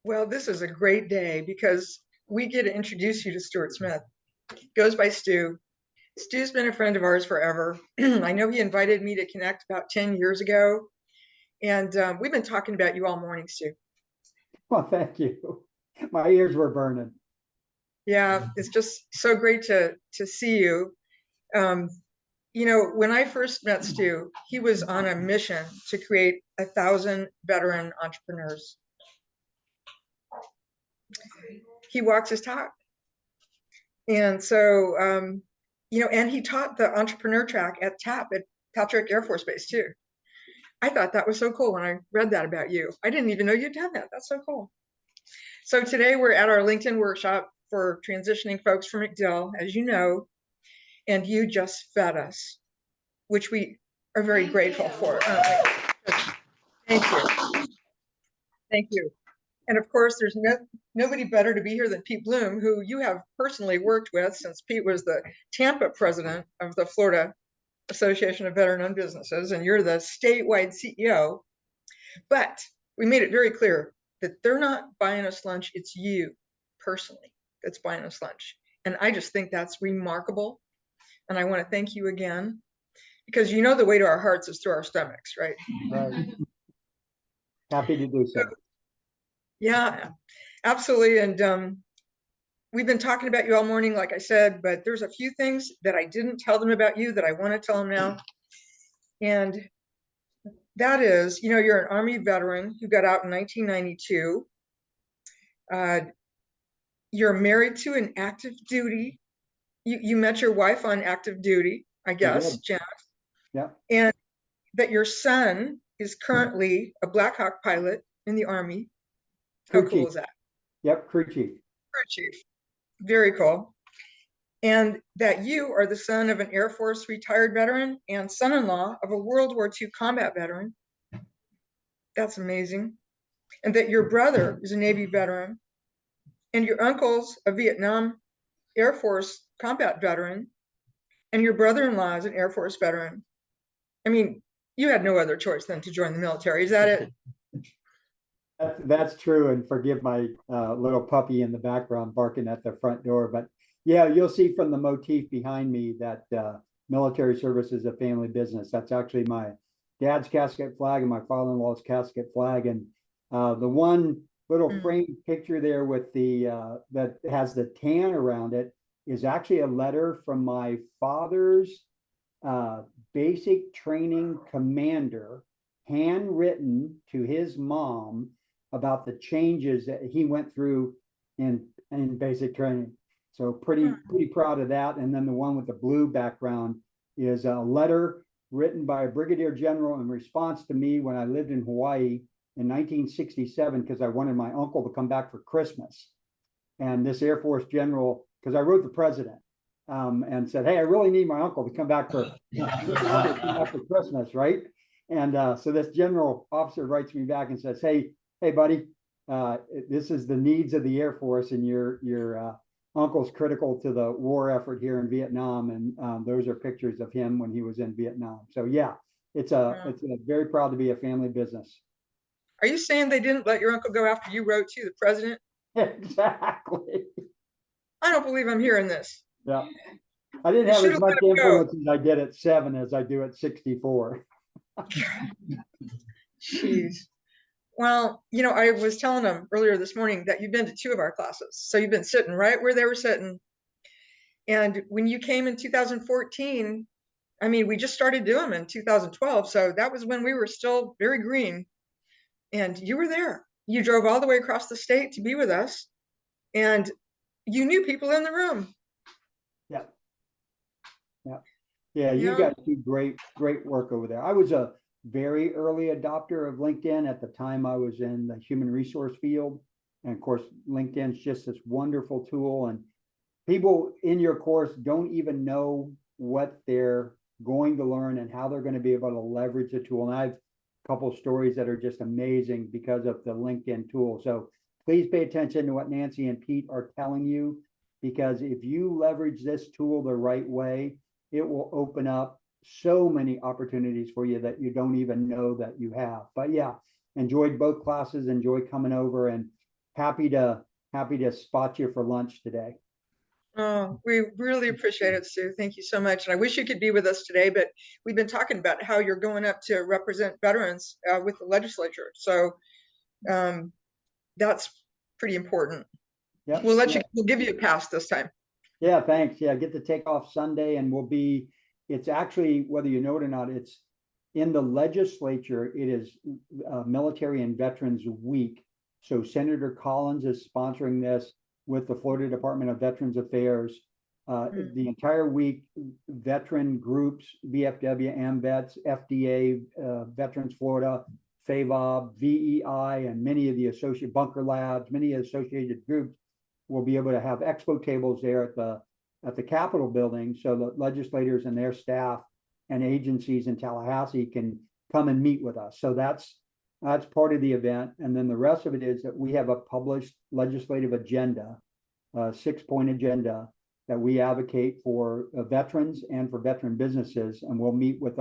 Well, this is a great day because we get to introduce you to Stuart Smith. He goes by Stu. Stu's been a friend of ours forever. I know he invited me to connect about 10 years ago, and we've been talking about you all morning, Stu. Well, thank you. My ears were burning. Yeah, it's just so great to see you. Um, when I first met Stu, he was on a mission to create 1,000 veteran entrepreneurs. He walks his talk. And so, and he taught the entrepreneur track at TAP at Patrick Air Force Base too. I thought that was so cool when I read that about you. I didn't even know you'd done that. That's so cool. So today we're at our LinkedIn workshop for transitioning folks from MacDill, as you know, and you just fed us, which we are very grateful for. Thank you. Thank you. And of course, there's nobody better to be here than Pete Bloom, who you have personally worked with since Pete was the Tampa president of the Florida Association of Veteran-Owned Businesses, and you're the statewide CEO. But we made it very clear that they're not buying us lunch. It's you personally that's buying us lunch. And I just think that's remarkable. And I want to thank you again, because you know the way to our hearts is through our stomachs, right? Right. Happy to do so. Yeah, absolutely. And we've been talking about you all morning, like I said, but there's a few things that I didn't tell them about you that I want to tell them now. And that is, you're an Army veteran who got out in 1992. You're married to an active duty. You met your wife on active duty, I guess, Jen. Yeah. And that your son is currently a Black Hawk pilot in the Army. How cool is that? Yep, crew chief. Crew chief. Very cool. And that you are the son of an Air Force retired veteran and son-in-law of a World War II combat veteran. That's amazing. And that your brother is a Navy veteran and your uncle's a Vietnam Air Force combat veteran and your brother-in-law is an Air Force veteran. I mean, you had no other choice than to join the military. Is that it? That's true. And forgive my little puppy in the background barking at the front door. But yeah, you'll see from the motif behind me that military service is a family business. That's actually my dad's casket flag and my father-in-law's casket flag. And the one little framed picture there with the that has the tan around it is actually a letter from my father's basic training commander, handwritten to his mom about the changes that he went through in basic training. So pretty proud of that. And then the one with the blue background is a letter written by a brigadier general in response to me when I lived in Hawaii in 1967, because I wanted my uncle to come back for Christmas. And this Air Force general, because I wrote the president, and said, hey, I really need my uncle to come back for after Christmas, right? And so this general officer writes me back and says, hey buddy, this is the needs of the Air Force, and your uncle's critical to the war effort here in Vietnam. And those are pictures of him when he was in Vietnam. So yeah, it's a very proud to be a family business. Are you saying they didn't let your uncle go after you wrote to the president? Exactly. I don't believe I'm hearing this. Yeah. I didn't have as much influence as I did at 7 as I do at 64. Jeez. Well, I was telling them earlier this morning that you've been to 2 of our classes. So you've been sitting right where they were sitting. And when you came in 2014, I mean, we just started doing them in 2012. So that was when we were still very green. And you were there. You drove all the way across the state to be with us. And you knew people in the room. Yeah, you guys do great work over there. I was a very early adopter of LinkedIn. At the time I was in the human resource field. And of course, LinkedIn's just this wonderful tool. And people in your course don't even know what they're going to learn and how they're going to be able to leverage the tool. And I have a couple of stories that are just amazing because of the LinkedIn tool. So please pay attention to what Nancy and Pete are telling you, because if you leverage this tool the right way, it will open up so many opportunities for you that you don't even know that you have. But yeah, enjoyed both classes, enjoyed coming over. And happy to spot you for lunch today. Oh, we really appreciate it, Sue. Thank you so much. And I wish you could be with us today, but we've been talking about how you're going up to represent veterans with the legislature. So that's pretty important. Yep. We'll give you a pass this time. Yeah, thanks. Yeah, I get to take off Sunday and it's actually, whether you know it or not, it's in the legislature. It is Military and Veterans Week. So Senator Collins is sponsoring this with the Florida Department of Veterans Affairs. The entire week, veteran groups, VFW, AMVETS, FDA, Veterans Florida, FAVOB, VEI, and many of the associate Bunker Labs, many associated groups will be able to have expo tables there at the Capitol building, so the legislators and their staff and agencies in Tallahassee can come and meet with us. So that's part of the event. And then the rest of it is that we have a published legislative agenda, a 6-point agenda that we advocate for veterans and for veteran businesses. And we'll meet with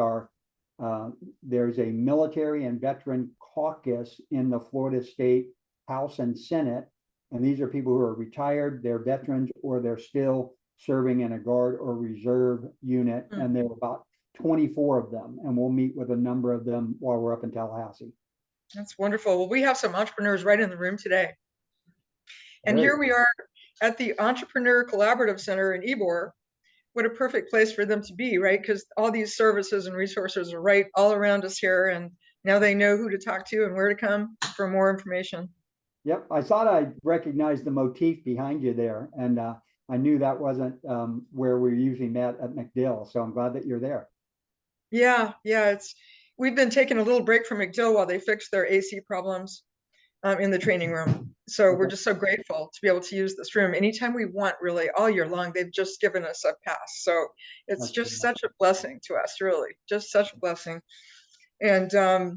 there's a military and veteran caucus in the Florida State House and Senate. And these are people who are retired, they're veterans, or they're still serving in a Guard or Reserve unit. And there are about 24 of them. And we'll meet with a number of them while we're up in Tallahassee. That's wonderful. Well, we have some entrepreneurs right in the room today. And Great. Here we are at the Entrepreneur Collaborative Center in Ybor. What a perfect place for them to be, right? Because all these services and resources are right all around us here. And now they know who to talk to and where to come for more information. Yep, I thought I recognized the motif behind you there, and I knew that wasn't where we usually met at MacDill. So I'm glad that you're there. Yeah, we've been taking a little break from MacDill while they fix their AC problems in the training room. So we're just so grateful to be able to use this room anytime we want, really, all year long. They've just given us a pass. So it's just such a blessing to us, really, just such a blessing. And I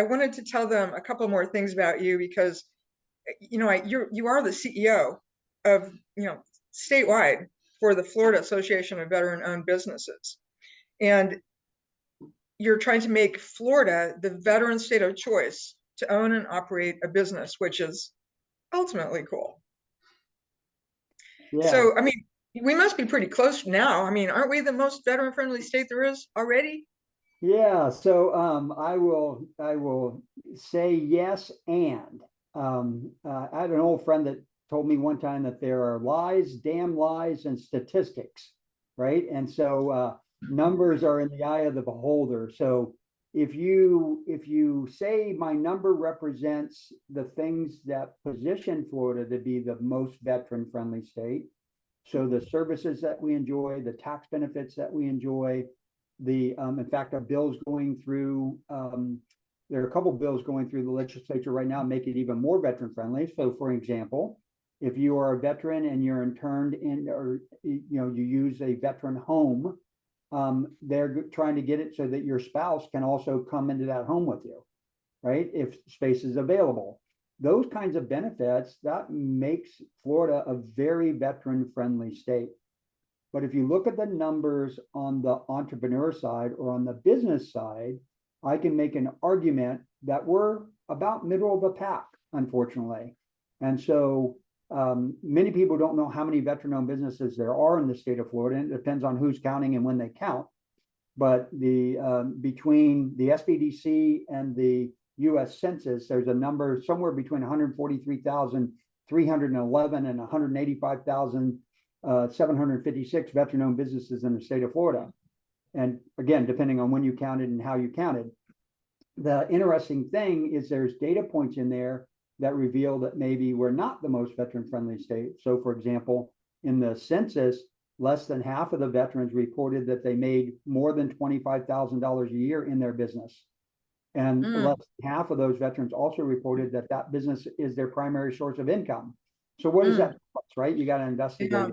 wanted to tell them a couple more things about you because, you are the CEO of, statewide for the Florida Association of Veteran-Owned Businesses. And you're trying to make Florida the veteran state of choice to own and operate a business, which is ultimately cool. Yeah. So, we must be pretty close now. Aren't we the most veteran-friendly state there is already? Yeah, so I will say yes, and I had an old friend that told me one time that there are lies, damn lies, and statistics, right? And so numbers are in the eye of the beholder. So if you say my number represents the things that position Florida to be the most veteran-friendly state, so the services that we enjoy, the tax benefits that we enjoy, in fact, a bill's going through, there are a couple bills going through the legislature right now, make it even more veteran friendly. So for example, if you are a veteran and you're interned in, or, you use a veteran home, they're trying to get it so that your spouse can also come into that home with you, right? If space is available. Those kinds of benefits, that makes Florida a very veteran friendly state. But if you look at the numbers on the entrepreneur side or on the business side, I can make an argument that we're about middle of the pack, unfortunately. And so many people don't know how many veteran-owned businesses there are in the state of Florida. And it depends on who's counting and when they count. But between the SBDC and the U.S. Census, there's a number somewhere between 143,311 and 185,756 veteran-owned businesses in the state of Florida. And again, depending on when you counted and how you counted. The interesting thing is there's data points in there that reveal that maybe we're not the most veteran-friendly state. So for example, in the census, less than half of the veterans reported that they made more than $25,000 a year in their business. And less than half of those veterans also reported that that business is their primary source of income. So what is that, right? You got to investigate. Yeah.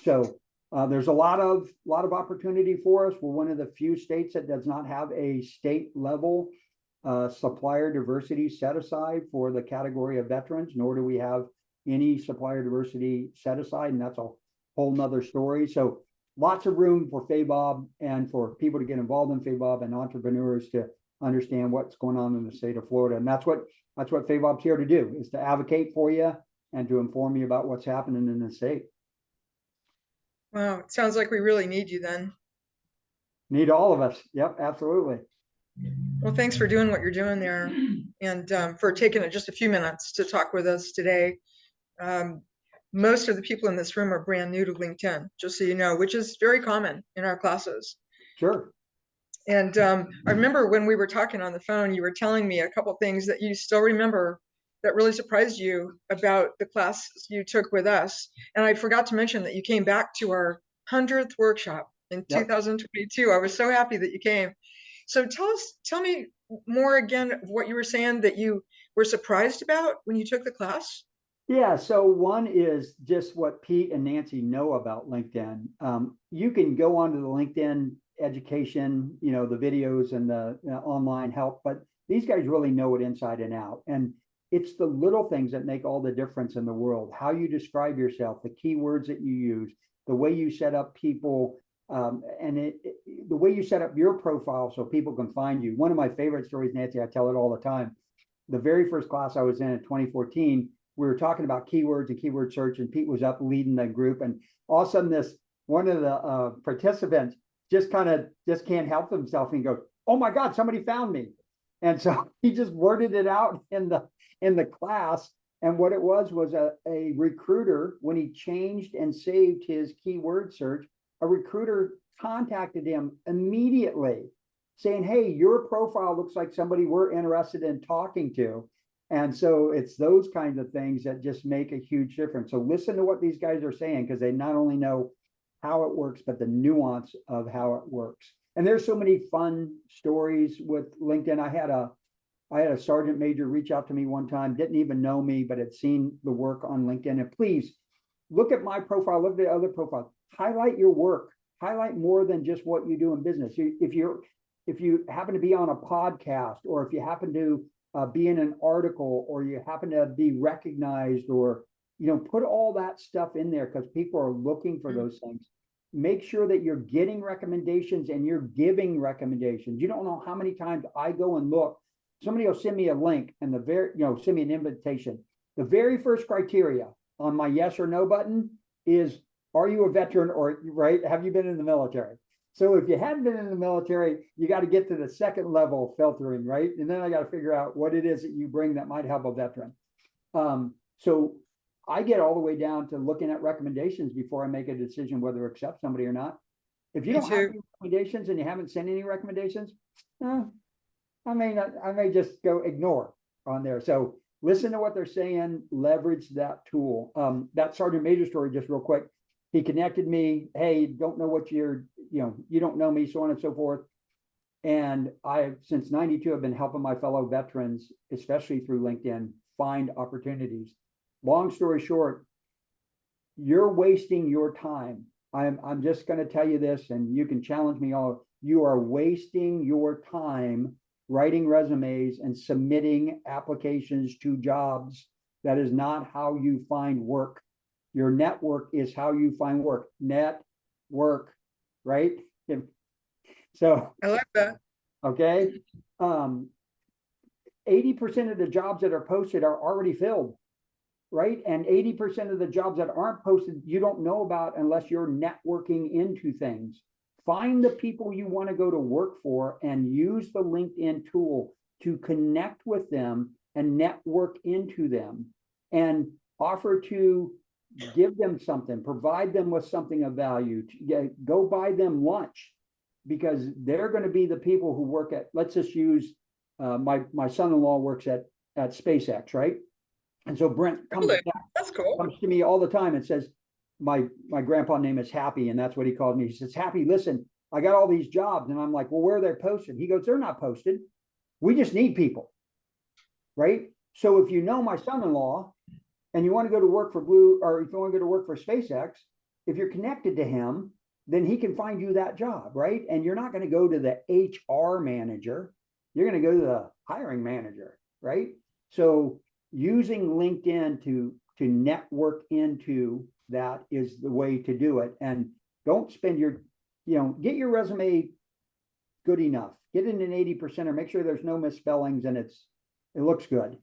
So there's a lot of opportunity for us. We're one of the few states that does not have a state level supplier diversity set aside for the category of veterans, nor do we have any supplier diversity set aside, and that's a whole nother story. So lots of room for FAVOB and for people to get involved in FAVOB and entrepreneurs to understand what's going on in the state of Florida. And that's what FAVOB's here to do, is to advocate for you and to inform you about what's happening in the state. Wow, it sounds like we really need you then. Need all of us. Yep, absolutely. Well, thanks for doing what you're doing there, and for taking just a few minutes to talk with us today. Most of the people in this room are brand new to LinkedIn, just so you know, which is very common in our classes. Sure. And I remember when we were talking on the phone, you were telling me a couple things that you still remember that really surprised you about the class you took with us. And I forgot to mention that you came back to our 100th workshop in 2022. I was so happy that you came. So tell me more again of what you were saying that you were surprised about when you took the class. Yeah, so one is just what Pete and Nancy know about LinkedIn. You can go onto the LinkedIn education, you know, the videos and the online help, but these guys really know it inside and out. And it's the little things that make all the difference in the world. How you describe yourself, the keywords that you use, the way you set up people, and the way you set up your profile so people can find you. One of my favorite stories, Nancy, I tell it all the time. The very first class I was in 2014, we were talking about keywords and keyword search, and Pete was up leading the group. And all of a sudden, one of the participants just can't help himself and goes, "Oh my God, somebody found me!" And so he just worded it out in the class. And what it was a recruiter, when he changed and saved his keyword search, a recruiter contacted him immediately saying, "Hey, your profile looks like somebody we're interested in talking to." And so it's those kinds of things that just make a huge difference. So listen to what these guys are saying, because they not only know how it works, but the nuance of how it works. And there's so many fun stories with LinkedIn. I had a sergeant major reach out to me one time, didn't even know me, but had seen the work on LinkedIn. And please look at my profile, look at the other profiles, highlight your work, highlight more than just what you do in business. If you happen to be on a podcast, or if you happen to be in an article, or you happen to be recognized, or, you know, put all that stuff in there, because people are looking for those things. Make sure that you're getting recommendations and you're giving recommendations. You don't know how many times I go and look. Somebody will send me a link and send me an invitation. The very first criteria on my yes or no button is, are you a veteran, or right? Have you been in the military? So if you hadn't been in the military, you got to get to the second level filtering, right? And then I got to figure out what it is that you bring that might help a veteran. So I get all the way down to looking at recommendations before I make a decision whether to accept somebody or not. If you don't have any recommendations and you haven't sent any recommendations, I may just go ignore on there. So listen to what they're saying, leverage that tool. That Sergeant Major story, just real quick. He connected me. Hey, don't know what you don't know me, so on and so forth. And I, since 92, have been helping my fellow veterans, especially through LinkedIn, find opportunities. Long story short, you're wasting your time. I'm just going to tell you this, and you can challenge me all. You are wasting your time writing resumes and submitting applications to jobs. That is not how you find work. Your network is how you find work. Network, right? So I like that. Okay. 80% of the jobs that are posted are already filled, right? And 80% of the jobs that aren't posted, you don't know about unless you're networking into things. Find the people you want to go to work for and use the LinkedIn tool to connect with them and network into them, and offer to give them something, provide them with something of value, go buy them lunch, because they're going to be the people who work at, let's just use my son-in-law works at SpaceX, right? And so Brent comes to me all the time and says, my grandpa name is Happy, and that's what he called me. He says, "Happy, listen, I got all these jobs." And I'm like, "Well, where are they posted?" He goes, "They're not posted. We just need people." Right? So if you know my son-in-law and you want to go to work for or if you want to go to work for SpaceX, if you're connected to him, then he can find you that job, right? And you're not going to go to the HR manager. You're going to go to the hiring manager, right? So using LinkedIn to network into that is the way to do it. And don't spend get your resume good enough. get it an 80% or make sure there's no misspellings and it looks good.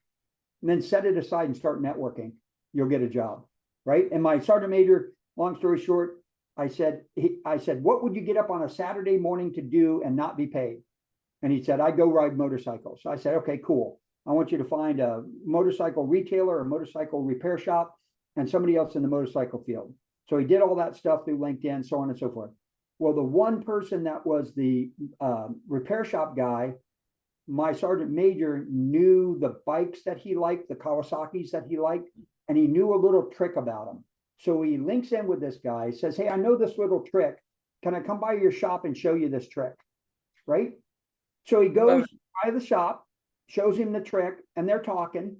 And then set it aside and start networking. You'll get a job, right? And my sergeant major, long story short, I said, what would you get up on a Saturday morning to do and not be paid? And he said, I go ride motorcycles. So I said, okay, cool. I want you to find a motorcycle retailer or motorcycle repair shop and somebody else in the motorcycle field. So he did all that stuff through LinkedIn, so on and so forth. Well, the one person that was the repair shop guy, my sergeant major knew the bikes that he liked, the Kawasaki's that he liked, and he knew a little trick about them. So he links in with this guy, says, hey, I know this little trick. Can I come by your shop and show you this trick? Right? So he goes by the shop, shows him the trick, and they're talking.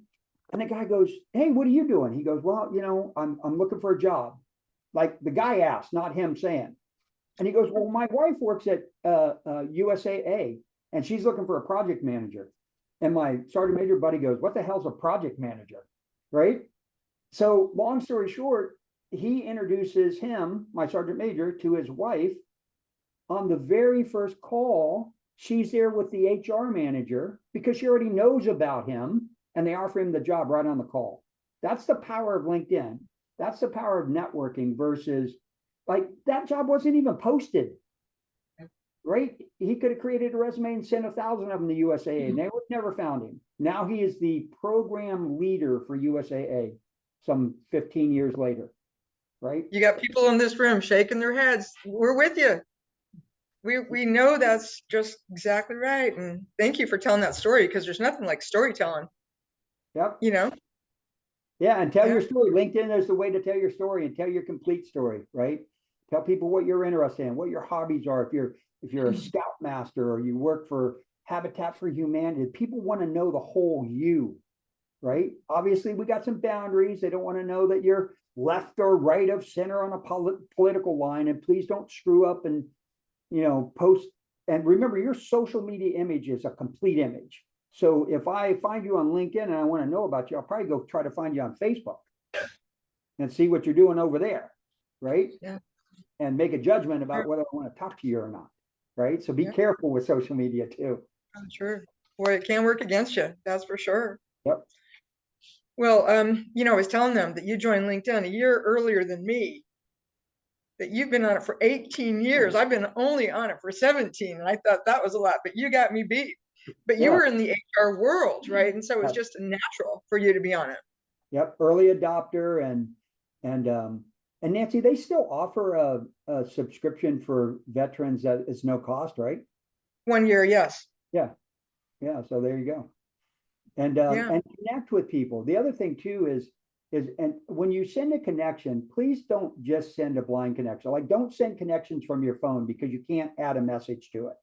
And the guy goes, hey, what are you doing? He goes, well, you know, I'm looking for a job. Like the guy asked, not him saying. And he goes, well, my wife works at USAA, and she's looking for a project manager. And my sergeant major buddy goes, what the hell's a project manager? Right? So long story short, he introduces him, my sergeant major, to his wife. On the very first call, she's there with the HR manager because she already knows about him, and they offer him the job right on the call. That's the power of LinkedIn. That's the power of networking versus, like, that job wasn't even posted, right? He could have created a resume and sent 1,000 of them to USAA, and they would never found him. Now he is the program leader for USAA some 15 years later, right? You got people in this room shaking their heads. We're with you. We know that's just exactly right. And thank you for telling that story, because there's nothing like storytelling. Yep. You know? Yeah, and tell your story. LinkedIn is the way to tell your story and tell your complete story, right? Tell people what you're interested in, what your hobbies are. If you're a scoutmaster or you work for Habitat for Humanity, people want to know the whole you, right? Obviously, we got some boundaries. They don't want to know that you're left or right of center on a political line. And please don't screw up and, you know, post. And remember, your social media image is a complete image. So if I find you on LinkedIn and I want to know about you, I'll probably go try to find you on Facebook and see what you're doing over there, right? Yeah. And make a judgment about whether I want to talk to you or not, right? So be careful with social media too. Sure. Boy, it can work against you. That's for sure. Yep. Well, you know, I was telling them that you joined LinkedIn a year earlier than me, that you've been on it for 18 years. I've been only on it for 17, and I thought that was a lot, but you got me beat. But you were in the HR world, right? And so it's just natural for you to be on it. Yep, early adopter, and Nancy, they still offer a subscription for veterans that is no cost, right? 1 year, yes. Yeah, so there you go. And connect with people. The other thing too is and when you send a connection, please don't just send a blind connection. Like, don't send connections from your phone because you can't add a message to it.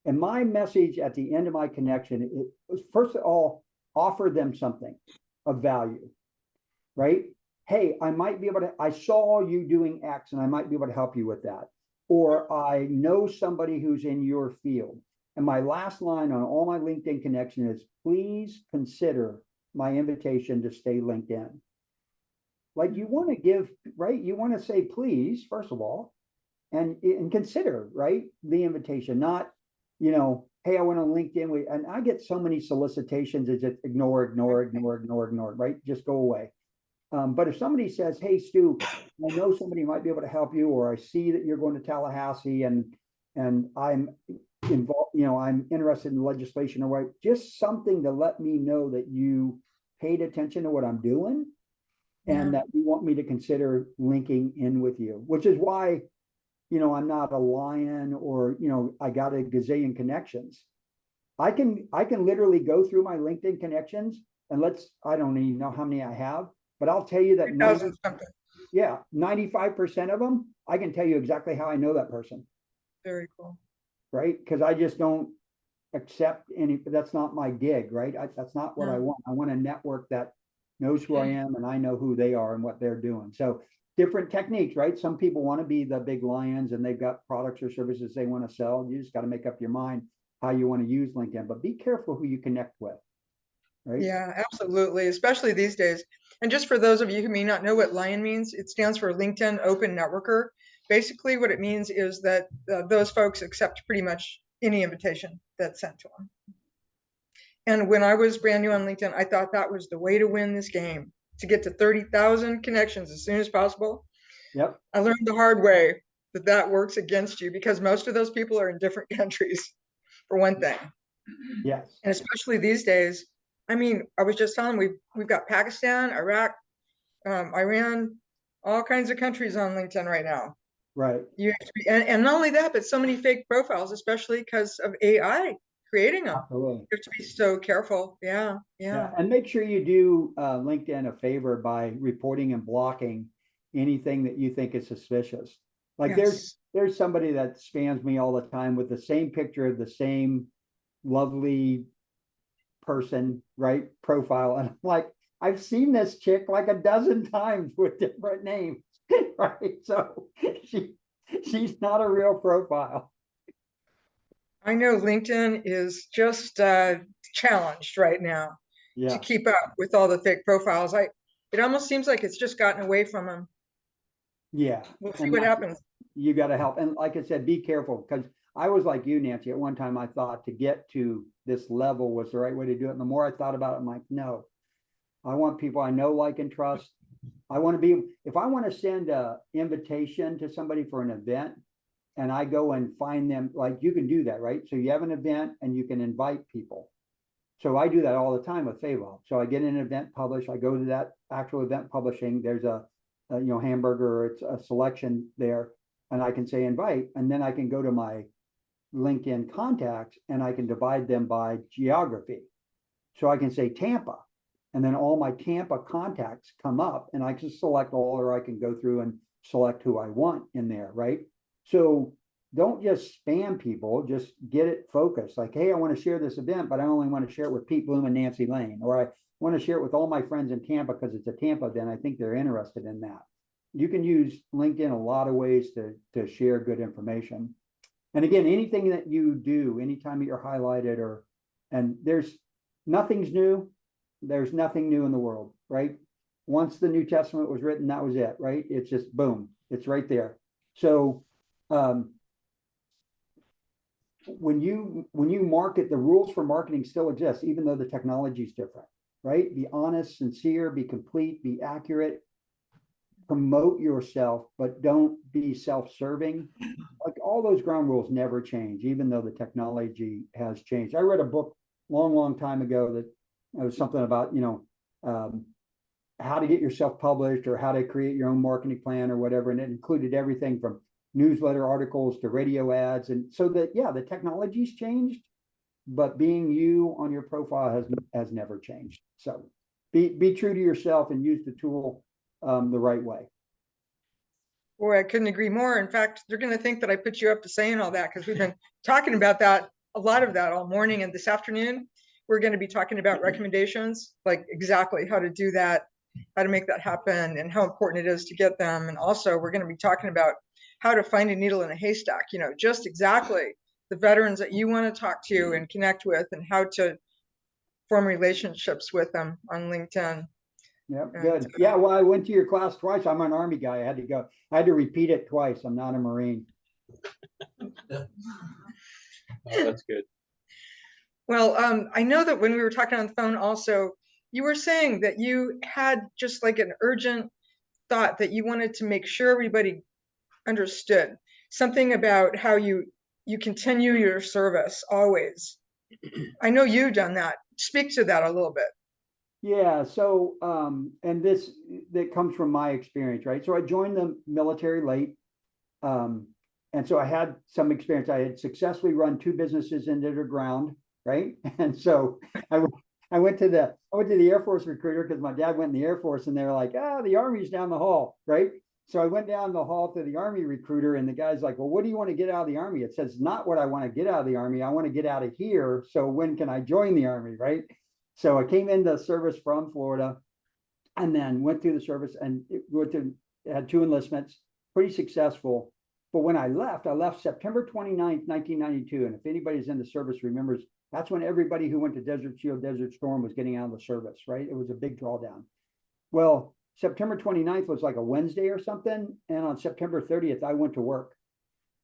And my message at the end of my connection, it was, first of all, offer them something of value, right? Hey, I might be able to, I saw you doing X and I might be able to help you with that. Or I know somebody who's in your field. And my last line on all my LinkedIn connection is, please consider my invitation to stay LinkedIn. Like, you want to give, right? You want to say, please, first of all, and consider, right? The invitation, not, you know, hey, I went on LinkedIn, and I get so many solicitations, it's just ignore, right? Just go away. But if somebody says, hey, Stu, I know somebody might be able to help you, or I see that you're going to Tallahassee and I'm involved, you know, I'm interested in legislation or what, just something to let me know that you paid attention to what I'm doing and that you want me to consider linking in with you, which is why, you know, I'm not a lion or, you know, I got a gazillion connections. I can literally go through my LinkedIn connections and I don't even know how many I have, but I'll tell you that 95% of them, I can tell you exactly how I know that person. Very cool. Right? Because I just don't accept any, that's not my gig, right? That's not what I want. I want a network that knows who I am and I know who they are and what they're doing. So different techniques, right? Some people want to be the big lions and they've got products or services they want to sell. You just got to make up your mind how you want to use LinkedIn, but be careful who you connect with. Right? Yeah, absolutely. Especially these days. And just for those of you who may not know what LION means, it stands for LinkedIn Open Networker. Basically what it means is that those folks accept pretty much any invitation that's sent to them. And when I was brand new on LinkedIn, I thought that was the way to win this game, to get to 30,000 connections as soon as possible. Yep. I learned the hard way that that works against you because most of those people are in different countries, for one thing. Yes. And especially these days, I mean, I was just telling we've got Pakistan, Iraq, Iran, all kinds of countries on LinkedIn right now. Right. You have to be, and not only that, but so many fake profiles, especially because of AI creating them. Absolutely. You have to be so careful. Yeah, Yeah. yeah. And make sure you do LinkedIn a favor by reporting and blocking anything that you think is suspicious. Like Yes. there's somebody that spams me all the time with the same picture of the same lovely person, right? Profile. And I'm like, I've seen this chick like a dozen times with different names, right? So she's not a real profile. I know LinkedIn is just challenged right now to Yeah. keep up with all the fake profiles. It almost seems like it's just gotten away from them. Yeah. We'll see And what happens. you got to help. And like I said, be careful because I was like you, Nancy. At one time, I thought to get to this level was the right way to do it. And the more I thought about it, I'm like, no, I want people I know, like, and trust. I want to be, if I want to send a invitation to somebody for an event and I go and find them, like you can do that, right? So you have an event and you can invite people. So I do that all the time with FAVOB. So I get an event published. I go to that actual event publishing. There's a hamburger, or it's a selection there, and I can say invite, and then I can go to my LinkedIn contacts and I can divide them by geography. So I can say Tampa, and then all my Tampa contacts come up, and I can select all, or I can go through and select who I want in there, right? So don't just spam people, just get it focused. Like, hey, I want to share this event, but I only want to share it with Pete Bloom and Nancy Lane, or I want to share it with all my friends in Tampa because it's a Tampa event. I think they're interested in that. You can use LinkedIn a lot of ways to share good information. And again, anything that you do, anytime that you're highlighted, and nothing's new, there's nothing new in the world, right? Once the New Testament was written, that was it, right? It's just boom, it's right there. So when you market, the rules for marketing still exist, even though the technology is different, right? Be honest, sincere, be complete, be accurate, promote yourself, but don't be self-serving. Like all those ground rules never change, even though the technology has changed. I read a book long time ago that it was something about, how to get yourself published or how to create your own marketing plan or whatever. And it included everything from newsletter articles to radio ads. And so that, yeah, the technology's changed, but being you on your profile has never changed. So be true to yourself and use the tool the right way. Boy, I couldn't agree more. In fact, they're going to think that I put you up to saying all that because we've been talking about that, a lot of that all morning. And this afternoon, we're going to be talking about recommendations, like exactly how to do that, how to make that happen, and how important it is to get them. And also, we're going to be talking about how to find a needle in a haystack, just exactly the veterans that you want to talk to and connect with, and how to form relationships with them on LinkedIn. Yeah, And, good. Yeah, well, I went to your class twice. I'm an Army guy. I had to go. I had to repeat it twice. I'm not a Marine. Oh, that's good. Well, I know that when we were talking on the phone also, you were saying that you had just like an urgent thought that you wanted to make sure everybody understood something about how you continue your service always. I know you've done that. Speak to that a little bit. Yeah, so and that comes from my experience, right? So I joined the military late. And so I had some experience. I had successfully run 2 businesses into the ground, right? And so I went to the Air Force recruiter because my dad went in the Air Force, and they were like, the Army's down the hall, right? So I went down the hall to the Army recruiter, and the guy's like, well, what do you want to get out of the Army? It says, not what I want to get out of the Army. I want to get out of here. So when can I join the Army, right? So I came into service from Florida and then went through the service and had 2 enlistments, pretty successful. But when I left September 29th, 1992. And if anybody's in the service remembers, that's when everybody who went to Desert Shield, Desert Storm was getting out of the service, right? It was a big drawdown. Well, September 29th was like a Wednesday or something. And on September 30th, I went to work.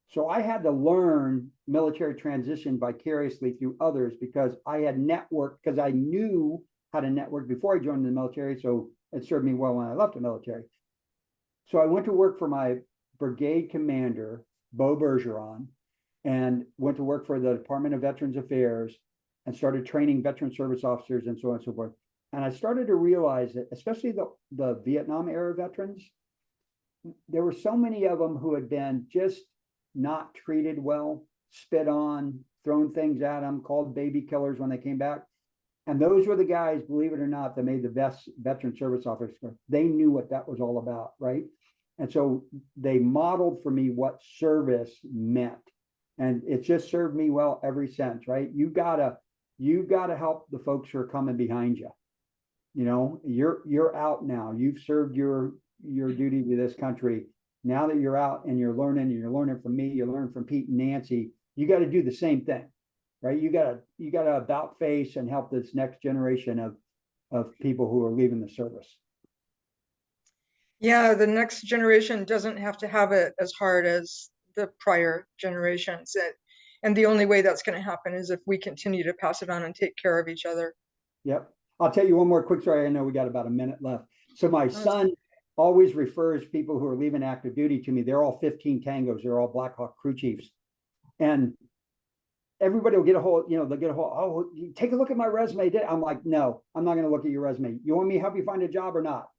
So I had to learn military transition vicariously through others because I had networked, because I knew how to network before I joined the military. So it served me well when I left the military. So I went to work for my brigade commander, Beau Bergeron, and went to work for the Department of Veterans Affairs and started training veteran service officers and so on and so forth. And I started to realize that, especially the Vietnam era veterans, there were so many of them who had been just not treated well, spit on, thrown things at them, called baby killers when they came back. And those were the guys, believe it or not, that made the best veteran service officers. They knew what that was all about, right? And so they modeled for me what service meant. And it just served me well ever since, right? You gotta help the folks who are coming behind you. You know, you're out now. You've served your duty to this country. Now that you're out and you're learning from me, you learn from Pete and Nancy, you got to do the same thing, right? You got to about face and help this next generation of people who are leaving the service. Yeah, the next generation doesn't have to have it as hard as the prior generations. And the only way that's going to happen is if we continue to pass it on and take care of each other. Yep. I'll tell you one more quick story. I know we got about a minute left. So my son always refers people who are leaving active duty to me. They're all 15 tangos. They're all Black Hawk crew chiefs. And everybody will get a hold, they'll get a hold, oh, take a look at my resume. I'm like, no, I'm not going to look at your resume. You want me to help you find a job or not?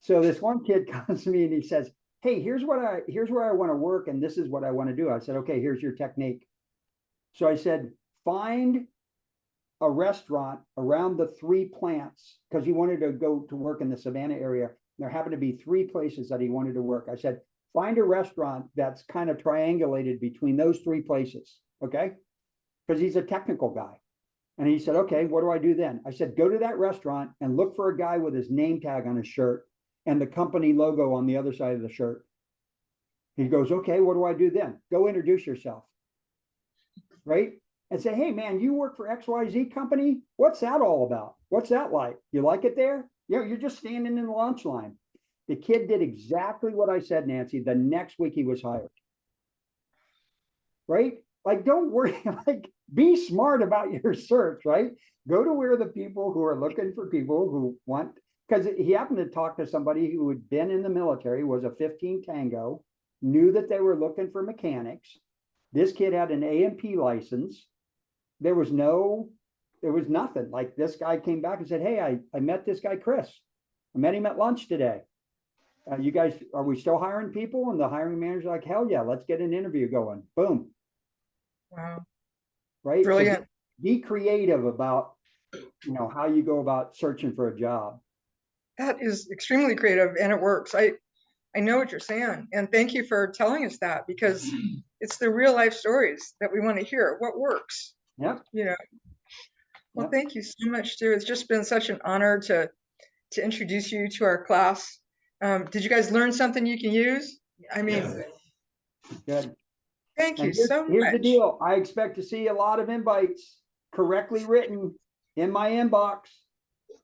So this one kid comes to me and he says, hey, here's where I want to work. And this is what I want to do. I said, okay, here's your technique. So I said, find a restaurant around the 3 plants, because he wanted to go to work in the Savannah area. There happened to be 3 places that he wanted to work. I said, find a restaurant that's kind of triangulated between those 3 places. Okay. Because he's a technical guy. And he said, okay, what do I do then? I said, go to that restaurant and look for a guy with his name tag on his shirt and the company logo on the other side of the shirt. He goes, okay, what do I do then? Go introduce yourself. Right? And say, hey man, you work for XYZ company? What's that all about? What's that like? You like it there? Yeah, you're just standing in the lunch line. The kid did exactly what I said, Nancy. The next week he was hired. Right? Like, don't worry, like, be smart about your search, right? Go to where the people who are looking for people who want, because he happened to talk to somebody who had been in the military, was a 15 Tango, knew that they were looking for mechanics. This kid had an A&P license. There was nothing. Like, this guy came back and said, hey, I met this guy, Chris. I met him at lunch today. You guys, are we still hiring people? And the hiring manager's like, hell yeah, let's get an interview going. Boom. Wow. Right? Brilliant. So be creative about, how you go about searching for a job. That is extremely creative and it works. I know what you're saying. And thank you for telling us that, because it's the real life stories that we want to hear. What works? Yep. Well, thank you so much, Stu. It's just been such an honor to introduce you to our class. Did you guys learn something you can use? I mean, Good. Thank you And so here's much. the deal. I expect to see a lot of invites correctly written in my inbox.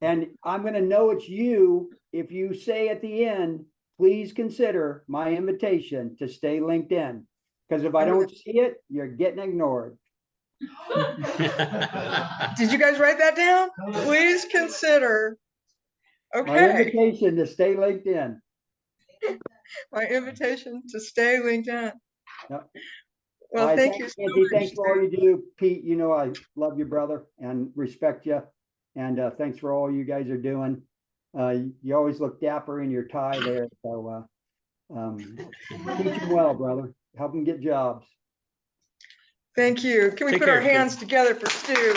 And I'm going to know it's you if you say at the end, please consider my invitation to stay linked in. Because if I don't see it, you're getting ignored. Did you guys write that down? Please consider. My Okay. invitation to stay linked in. My invitation to stay LinkedIn. Yep. Well, thank you so Andy, much. thanks for all you do. Pete, I love you, brother, and respect you. And thanks for all you guys are doing. You always look dapper in your tie there. So teach them well, brother. Help them get jobs. Thank you. Can we Take put care, our hands together for Stu?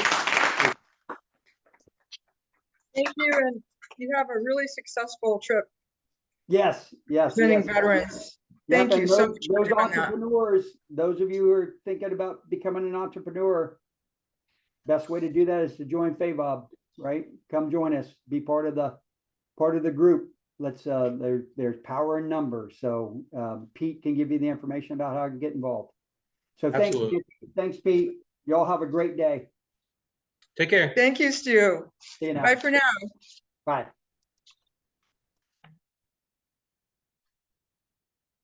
Thank you, and you have a really successful trip Yes. presenting veterans. Thank you so much for those doing that. entrepreneurs, those of you who are thinking about becoming an entrepreneur, best way to do that is to join FAVOB, right? Come join us, be part of the group. Let's there's power in numbers. So Pete can give you the information about how to get involved. So thanks, Pete. Y'all have a great day. Take care. Thank you, Stu. See you now. Bye for now. Bye.